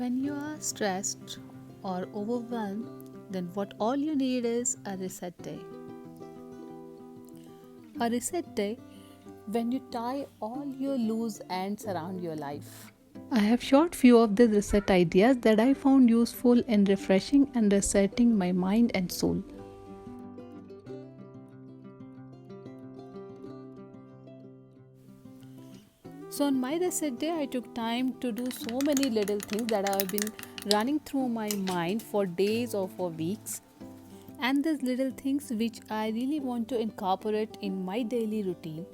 When you are stressed or overwhelmed, then what all you need is a reset day. A reset day when you tie all your loose ends around your life. I have shared few of the reset ideas that I found useful in refreshing and resetting my mind and soul. So on my reset day, I took time to do so many little things that have been running through my mind for days or for weeks. And these little things which I really want to incorporate in my daily routine.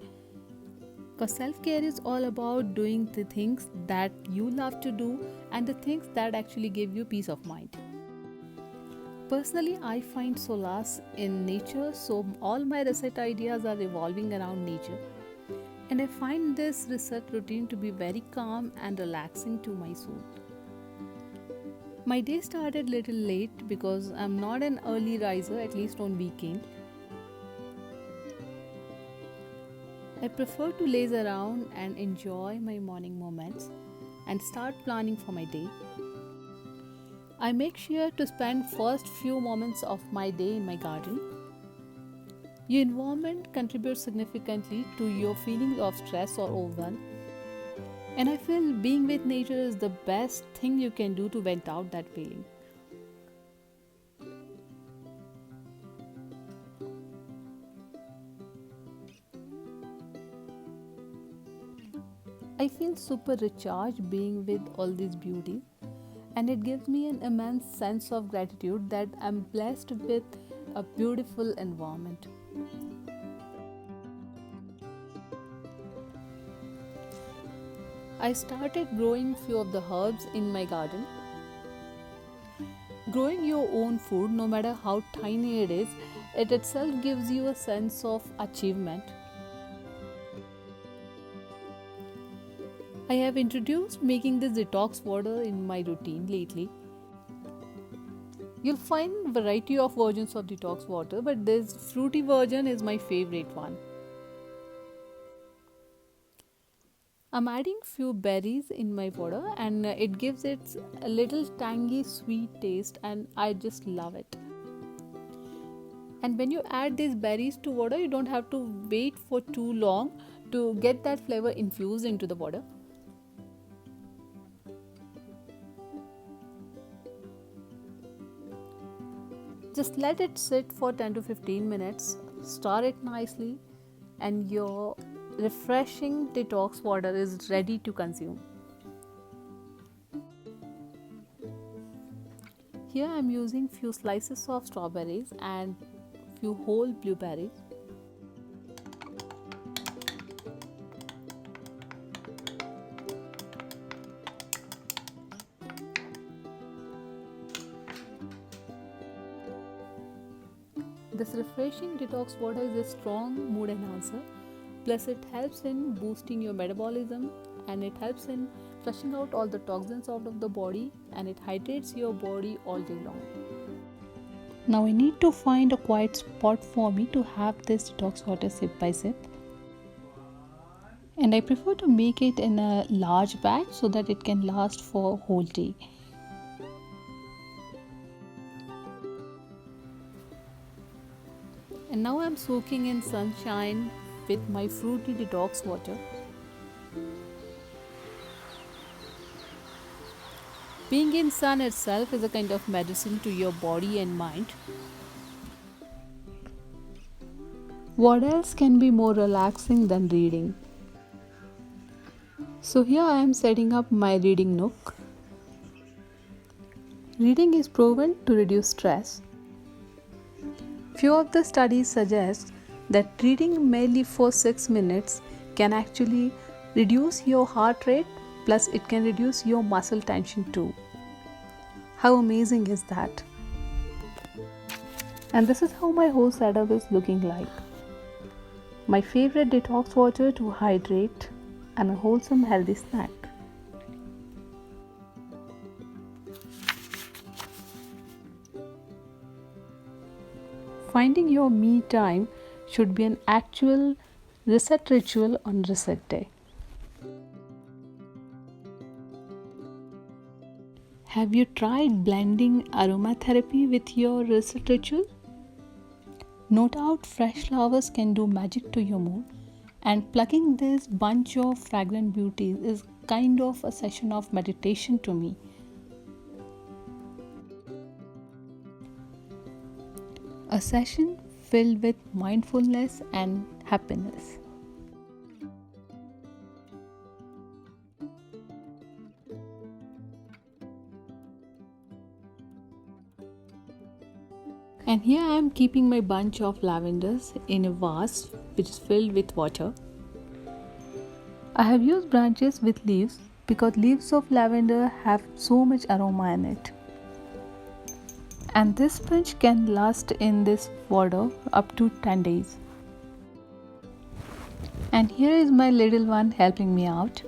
Because self care is all about doing the things that you love to do and the things that actually give you peace of mind. Personally, I find solace in nature, so all my reset ideas are revolving around nature. And I find this reset routine to be very calm and relaxing to my soul. My day started little late because I'm not an early riser, at least on weekend. I prefer to laze around and enjoy my morning moments and start planning for my day. I make sure to spend first few moments of my day in my garden. Your environment contributes significantly to your feelings of stress or overwhelm. And I feel being with nature is the best thing you can do to vent out that feeling. I feel super recharged being with all this beauty, and it gives me an immense sense of gratitude that I'm blessed with a beautiful environment. I started growing few of the herbs in my garden. Growing your own food, no matter how tiny it itself gives you a sense of achievement. I have introduced making this detox water in my routine lately. You'll find variety of versions of detox water, but this fruity version is my favorite one. I'm adding few berries in my water and it gives it a little tangy sweet taste and I just love it. And when you add these berries to water, you don't have to wait for too long to get that flavor infused into the water. Just let it sit for 10 to 15 minutes, stir it nicely, and your refreshing detox water is ready to consume. Here I am using few slices of strawberries and few whole blueberries. This refreshing detox water is a strong mood enhancer, plus it helps in boosting your metabolism and it helps in flushing out all the toxins out of the body and it hydrates your body all day long. Now I need to find a quiet spot for me to have this detox water sip by sip. And I prefer to make it in a large batch so that it can last for a whole day. And now I'm soaking in sunshine with my fruity detox water. Being in sun itself is a kind of medicine to your body and mind. What else can be more relaxing than reading? So here I am setting up my reading nook. Reading is proven to reduce stress. Few of the studies suggest that reading merely for 6 minutes can actually reduce your heart rate, plus it can reduce your muscle tension too. How amazing is that? And this is how my whole setup is looking like. My favorite detox water to hydrate and a wholesome healthy snack. Finding your me time should be an actual reset ritual on reset day. Have you tried blending aromatherapy with your reset ritual? No doubt fresh flowers can do magic to your mood, and plucking this bunch of fragrant beauties is kind of a session of meditation to me. A session filled with mindfulness and happiness. And here I am keeping my bunch of lavenders in a vase which is filled with water. I have used branches with leaves because leaves of lavender have so much aroma in it. And this sponge can last in this water up to 10 days. And here is my little one helping me out.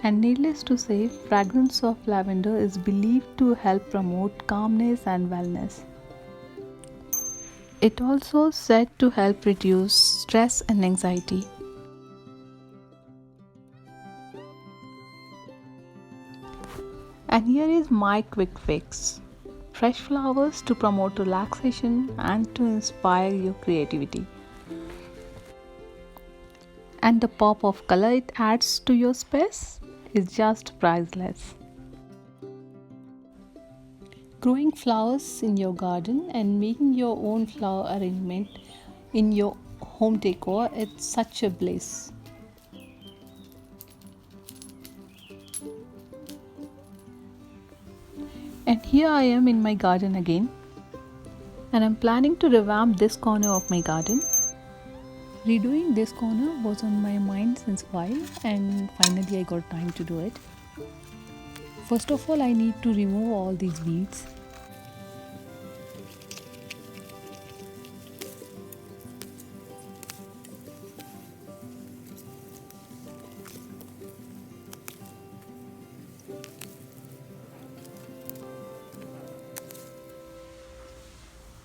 And needless to say, fragrance of lavender is believed to help promote calmness and wellness. It also said to help reduce stress and anxiety. And here is my quick fix. Fresh flowers to promote relaxation and to inspire your creativity. And the pop of color it adds to your space is just priceless. Growing flowers in your garden and making your own flower arrangement in your home decor is such a bliss. And here I am in my garden again, and I'm planning to revamp this corner of my garden. Redoing this corner was on my mind since a while, and finally I got time to do it. First of all, I need to remove all these weeds.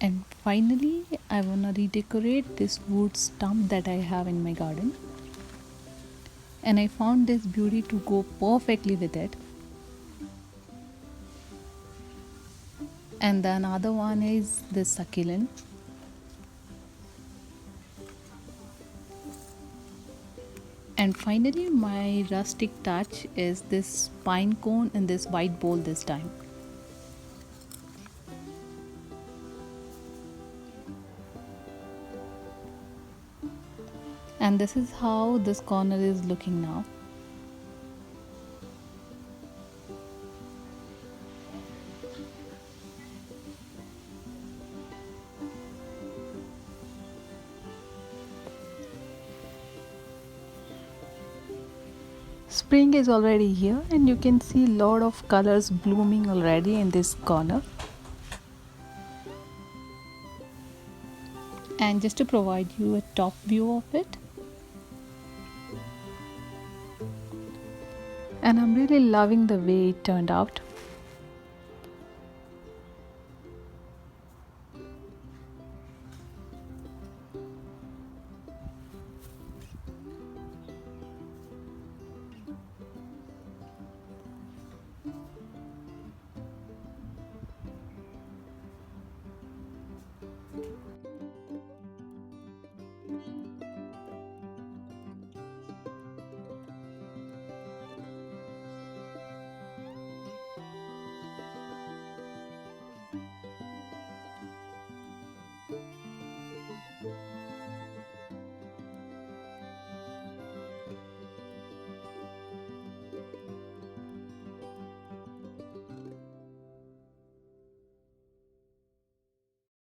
And finally, I wanna redecorate this wood stump that I have in my garden. And I found this beauty to go perfectly with it. And the another one is this succulent. And finally, my rustic touch is this pine cone in this white bowl this time. And this is how this corner is looking now. Spring is already here and you can see a lot of colors blooming already in this corner. And just to provide you a top view of it, and I'm really loving the way it turned out.